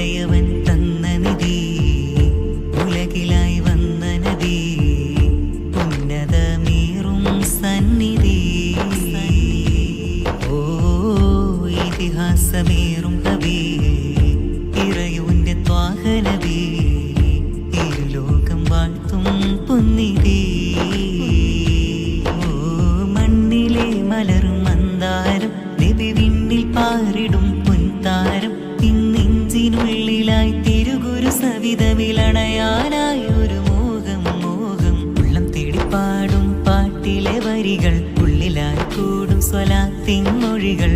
ഉടയവൻ തന്ന നിധി, ഉലകിലായി വന്ന നബി, ഉന്നതമേറും സന്നിധി. ഓ ഇതിഹാസമേറും കവി, ഇറയുവിന്റെ ത്വാഹ നബി, ഇരുലോകം വാഴ്ത്തും പൊന്നിധി. ഓ മണ്ണിലെ മലരും മന്ദാരം, നബി വിണ്ണിൽ പാറിടും പൊൻതാരം, ഇന്നെഞ്ചിനുള്ളിലായി തിരുഗുരു സവിധമിലണയാനായി ഒരു മോഹം മോഹം. ഉള്ളം തേടിപ്പാടും പാട്ടിലെ വരികൾ, ഉള്ളിലായി കൂടും സ്വലാത്തിൻ മൊഴികൾ.